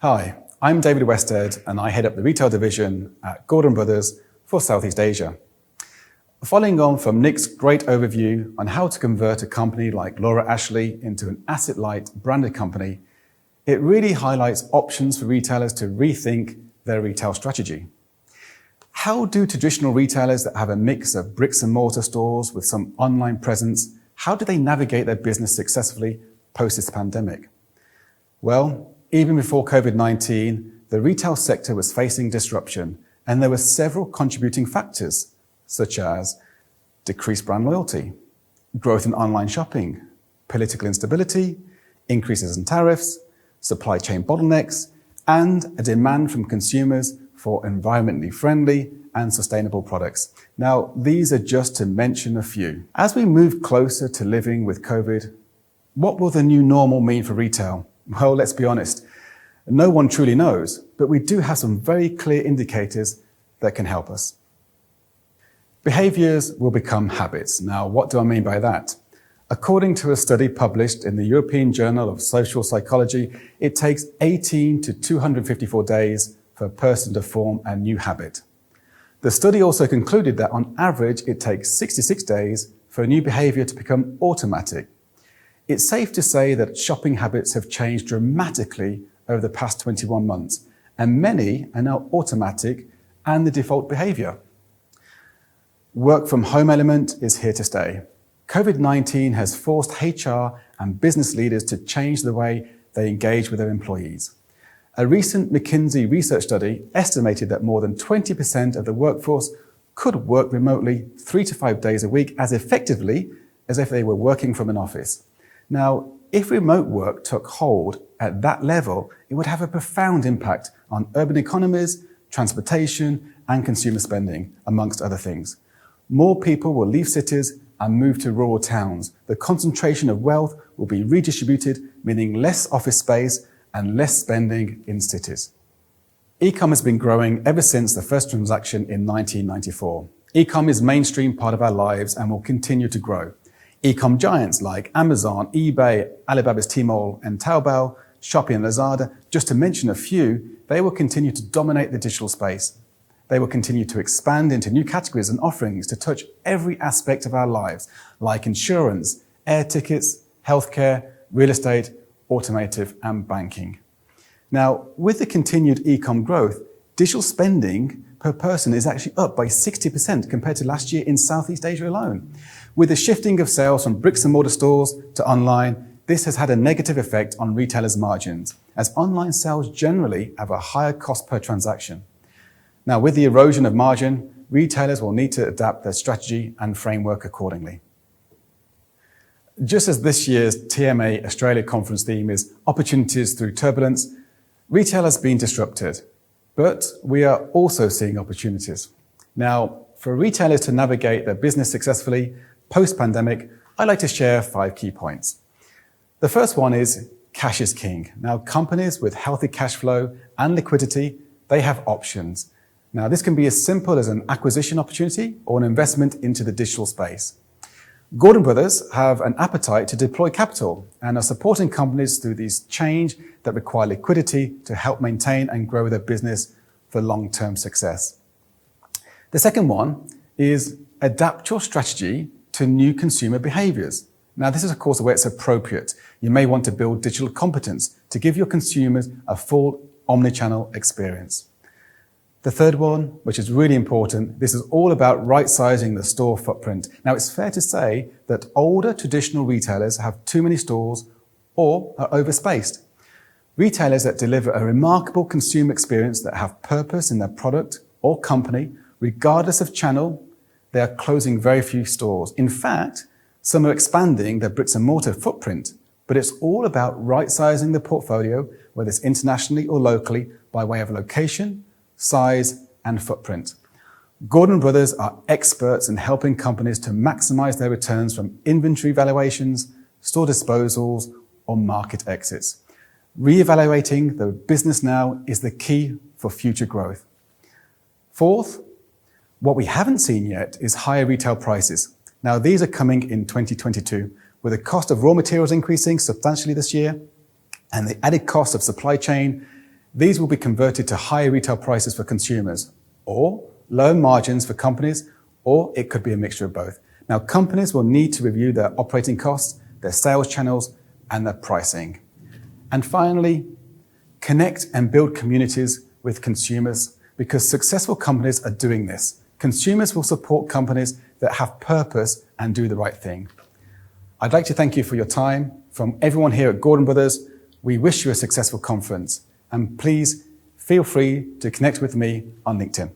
Hi, I'm David Westhead and I head up the retail division at Gordon Brothers for Southeast Asia. Following on from Nick's great overview on how to convert a company like Laura Ashley into an asset-light branded company, it really highlights options for retailers to rethink their retail strategy. How do traditional retailers that have a mix of bricks and mortar stores with some online presence, how do they navigate their business successfully post this pandemic? Well, even before COVID-19, the retail sector was facing disruption, and there were several contributing factors, such as decreased brand loyalty, growth in online shopping, political instability, increases in tariffs, supply chain bottlenecks, and a demand from consumers for environmentally friendly and sustainable products. Now, these are just to mention a few. As we move closer to living with COVID, what will the new normal mean for retail? Well, let's be honest, no one truly knows, but we do have some very clear indicators that can help us. Behaviors will become habits. Now, what do I mean by that? According to a study published in the European Journal of Social Psychology, it takes 18 to 254 days for a person to form a new habit. The study also concluded that on average, it takes 66 days for a new behavior to become automatic. It's safe to say that shopping habits have changed dramatically over the past 21 months, and many are now automatic and the default behavior. Work from home element is here to stay. COVID-19 has forced HR and business leaders to change the way they engage with their employees. A recent McKinsey research study estimated that more than 20% of the workforce could work remotely 3 to 5 days a week as effectively as if they were working from an office. Now, if remote work took hold at that level, it would have a profound impact on urban economies, transportation, and consumer spending, amongst other things. More people will leave cities and move to rural towns. The concentration of wealth will be redistributed, meaning less office space and less spending in cities. E-com has been growing ever since the first transaction in 1994. E-com is a mainstream part of our lives and will continue to grow. E-com giants like Amazon, eBay, Alibaba's Tmall and Taobao, Shopee and Lazada, just to mention a few, they will continue to dominate the digital space. They will continue to expand into new categories and offerings to touch every aspect of our lives, like insurance, air tickets, healthcare, real estate, automotive and banking. Now, with the continued e-com growth, digital spending per person is actually up by 60% compared to last year in Southeast Asia alone. With the shifting of sales from bricks and mortar stores to online, this has had a negative effect on retailers' margins, as online sales generally have a higher cost per transaction. Now, with the erosion of margin, retailers will need to adapt their strategy and framework accordingly. Just as this year's TMA Australia conference theme is opportunities through turbulence, retail has been disrupted, but we are also seeing opportunities. Now, for retailers to navigate their business successfully post-pandemic, I'd like to share 5 key points. The first one is cash is king. Now, companies with healthy cash flow and liquidity, they have options. Now, this can be as simple as an acquisition opportunity or an investment into the digital space. Gordon Brothers have an appetite to deploy capital and are supporting companies through these change that require liquidity to help maintain and grow their business for long-term success. The second one is adapt your strategy to new consumer behaviors. Now, this is, of course, where it's appropriate. You may want to build digital competence to give your consumers a full omnichannel experience. The third one, which is really important, this is all about right-sizing the store footprint. Now, it's fair to say that older traditional retailers have too many stores or are overspaced. Retailers that deliver a remarkable consumer experience that have purpose in their product or company, regardless of channel, they are closing very few stores. In fact, some are expanding their bricks and mortar footprint, but it's all about right-sizing the portfolio, whether it's internationally or locally, by way of location, size and footprint. Gordon Brothers are experts in helping companies to maximize their returns from inventory valuations, store disposals, or market exits. Re-evaluating the business now is the key for future growth. Fourth, what we haven't seen yet is higher retail prices. Now, these are coming in 2022, with the cost of raw materials increasing substantially this year and the added cost of supply chain These will be converted to higher retail prices for consumers, or lower margins for companies, or it could be a mixture of both. Now, companies will need to review their operating costs, their sales channels, and their pricing. And finally, connect and build communities with consumers, because successful companies are doing this. Consumers will support companies that have purpose and do the right thing. I'd like to thank you for your time. From everyone here at Gordon Brothers, we wish you a successful conference. And please feel free to connect with me on LinkedIn.